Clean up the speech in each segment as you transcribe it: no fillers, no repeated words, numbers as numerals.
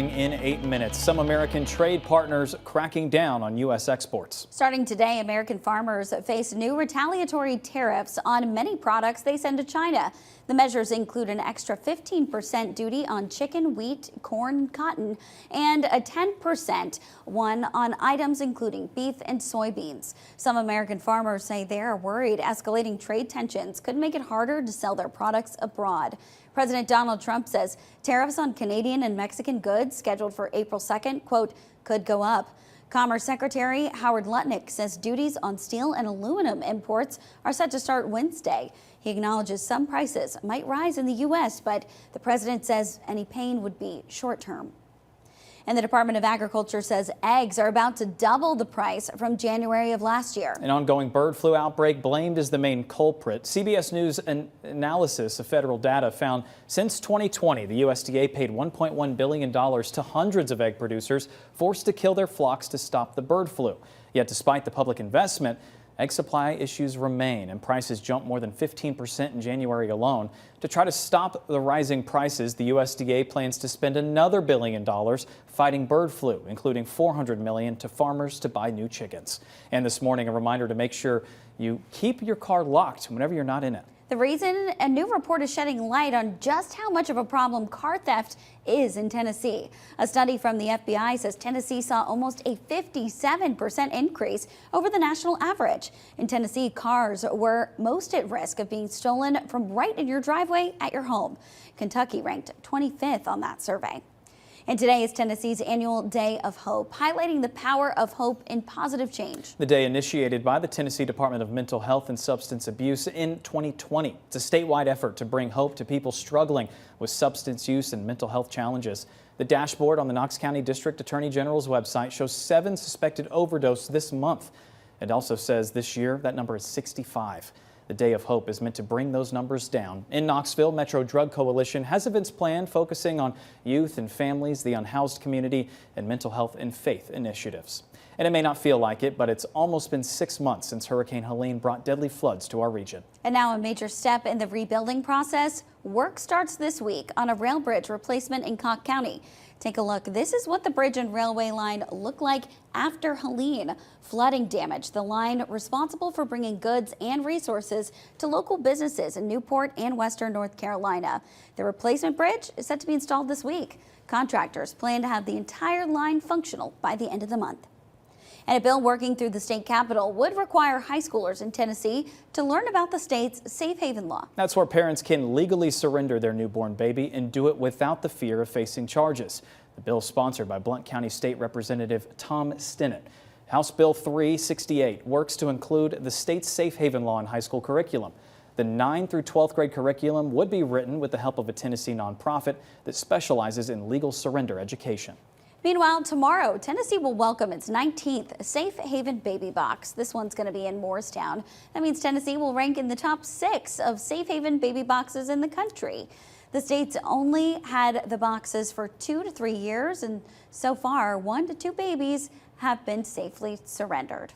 In 8 minutes, some American trade partners cracking down on U.S. exports. Starting today, American farmers face new retaliatory tariffs on many products they send to China. The measures include an extra 15% duty on chicken, wheat, corn, cotton, and a 10% one on items including beef and soybeans. Some American farmers say they are worried escalating trade tensions could make it harder to sell their products abroad. President Donald Trump says tariffs on Canadian and Mexican goods scheduled for April 2nd, quote, could go up. Commerce Secretary Howard Lutnick says duties on steel and aluminum imports are set to start Wednesday. He acknowledges some prices might rise in the U.S., but the president says any pain would be short term. And the Department of Agriculture says eggs are about to double the price from January of last year. An ongoing bird flu outbreak blamed as the main culprit. CBS News analysis of federal data found since 2020, the USDA paid $1.1 billion to hundreds of egg producers forced to kill their flocks to stop the bird flu. Yet despite the public investment, egg supply issues remain, and prices jumped more than 15% in January alone. To try to stop the rising prices, the USDA plans to spend another $1 billion fighting bird flu, including $400 million to farmers to buy new chickens. And this morning, a reminder to make sure you keep your car locked whenever you're not in it. The reason a new report is shedding light on just how much of a problem car theft is in Tennessee. A study from the FBI says Tennessee saw almost a 57% increase over the national average. In Tennessee, cars were most at risk of being stolen from right in your driveway at your home. Kentucky ranked 25th on that survey. And today is Tennessee's annual Day of Hope, highlighting the power of hope in positive change. The day initiated by the Tennessee Department of Mental Health and Substance Abuse in 2020. It's a statewide effort to bring hope to people struggling with substance use and mental health challenges. The dashboard on the Knox County District Attorney General's website shows 7 suspected overdoses this month. It also says this year that number is 65. The Day of Hope is meant to bring those numbers down. In Knoxville, Metro Drug Coalition has events planned focusing on youth and families, the unhoused community, and mental health and faith initiatives. And it may not feel like it, but it's almost been 6 months since Hurricane Helene brought deadly floods to our region. And now a major step in the rebuilding process. Work starts this week on a rail bridge replacement in Cocke County. Take a look. This is what the bridge and railway line looked like after Helene. Flooding damaged the line responsible for bringing goods and resources to local businesses in Newport and Western North Carolina. The replacement bridge is set to be installed this week. Contractors plan to have the entire line functional by the end of the month. And a bill working through the state capitol would require high schoolers in Tennessee to learn about the state's safe haven law. That's where parents can legally surrender their newborn baby and do it without the fear of facing charges. The bill is sponsored by Blount County State Representative Tom Stinnett. House Bill 368 works to include the state's safe haven law in high school curriculum. The 9th through 12th grade curriculum would be written with the help of a Tennessee nonprofit that specializes in legal surrender education. Meanwhile, tomorrow, Tennessee will welcome its 19th Safe Haven Baby Box. This one's going to be in Morristown. That means Tennessee will rank in the top 6 of Safe Haven baby boxes in the country. The state's only had the boxes for 2 to 3 years, and so far, 1 to 2 babies have been safely surrendered.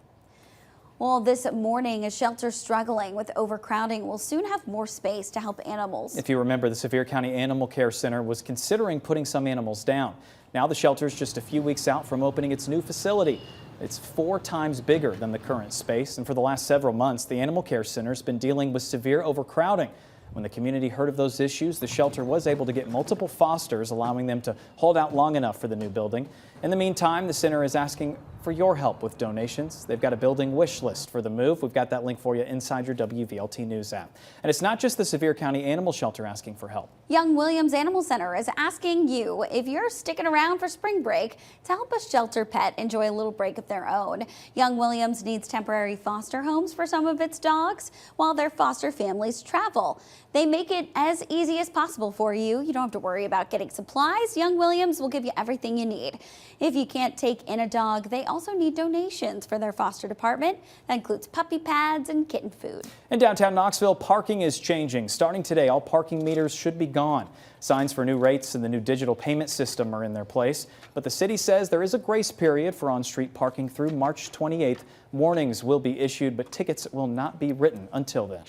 Well, this morning, a shelter struggling with overcrowding will soon have more space to help animals. If you remember, the Sevier County Animal Care Center was considering putting some animals down. Now the shelter is just a few weeks out from opening its new facility. It's 4 times bigger than the current space, and for the last several months, the Animal Care Center has been dealing with severe overcrowding. When the community heard of those issues, the shelter was able to get multiple fosters, allowing them to hold out long enough for the new building. In the meantime, the center is asking for your help with donations. They've got a building wish list for the move. We've got that link for you inside your WVLT News app. And it's not just the Sevier County Animal Shelter asking for help. Young Williams Animal Center is asking you if you're sticking around for spring break to help a shelter pet enjoy a little break of their own. Young Williams needs temporary foster homes for some of its dogs while their foster families travel. They make it as easy as possible for you. You don't have to worry about getting supplies. Young Williams will give you everything you need. If you can't take in a dog, they also need donations for their foster department. That includes puppy pads and kitten food. In downtown Knoxville, parking is changing. Starting today, all parking meters should be gone. Signs for new rates and the new digital payment system are in their place. But the city says there is a grace period for on-street parking through March 28th. Warnings will be issued, but tickets will not be written until then.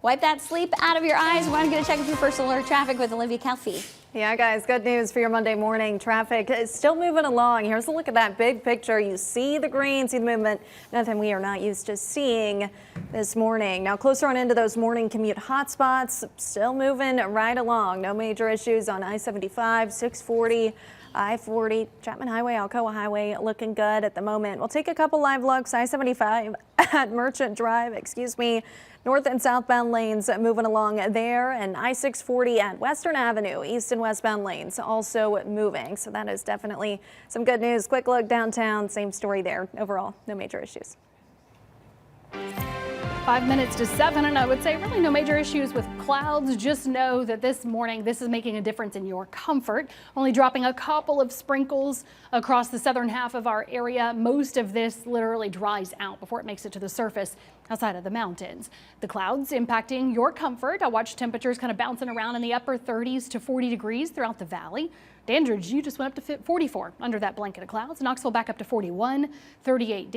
Wipe that sleep out of your eyes. We're going to check with your first alert traffic with Olivia Kelfi. Yeah, guys, good news for your Monday morning. Traffic is still moving along. Here's a look at that big picture. You see the green, see the movement. Nothing we are not used to seeing this morning. Now, closer on into those morning commute hotspots, still moving right along. No major issues on I-75, 640, I-40, Chapman Highway, Alcoa Highway, looking good at the moment. We'll take a couple live looks. I-75 at Merchant Drive, north and southbound lanes moving along there, and I-640 at Western Avenue, east and westbound lanes also moving. So that is definitely some good news. Quick look downtown, same story there. Overall, no major issues. 5 minutes to 7, and I would say really no major issues with clouds. Just know that this morning this is making a difference in your comfort. Only dropping a couple of sprinkles across the southern half of our area. Most of this literally dries out before it makes it to the surface outside of the mountains. The clouds impacting your comfort. I watched temperatures kind of bouncing around in the upper 30s to 40 degrees throughout the valley. Dandridge, you just went up to 44 under that blanket of clouds. Knoxville back up to 41, 38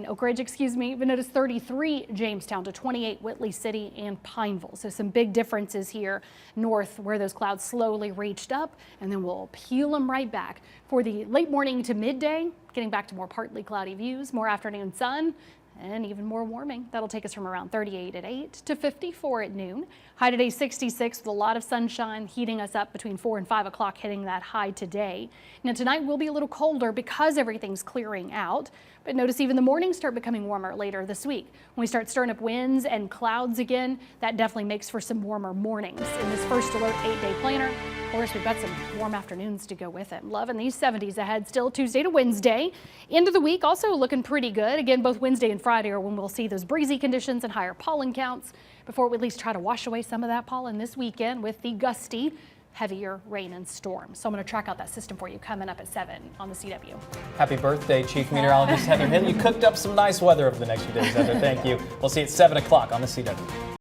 Oak Ridge, even noticed 33 Jamestown to 28 Whitley City and Pineville. So some big differences here north where those clouds slowly reached up, and then we'll peel them right back for the late morning to midday, getting back to more partly cloudy views, more afternoon sun, and even more warming. That'll take us from around 38 at 8 to 54 at noon. High today 66 with a lot of sunshine, heating us up between 4 and 5 o'clock, hitting that high today. Now tonight will be a little colder because everything's clearing out. But notice even the mornings start becoming warmer later this week. When we start stirring up winds and clouds again, that definitely makes for some warmer mornings. In this first alert 8-day planner, of course, we've got some warm afternoons to go with it. Loving these 70s ahead still Tuesday to Wednesday. End of the week also looking pretty good. Again, both Wednesday and Friday are when we'll see those breezy conditions and higher pollen counts before we at least try to wash away some of that pollen this weekend with the gusty, heavier rain and storms. So I'm going to track out that system for you coming up at 7 on the CW. Happy birthday, Chief Meteorologist Heather Hill. You cooked up some nice weather over the next few days, Heather. Thank you. We'll see you at 7 o'clock on the CW.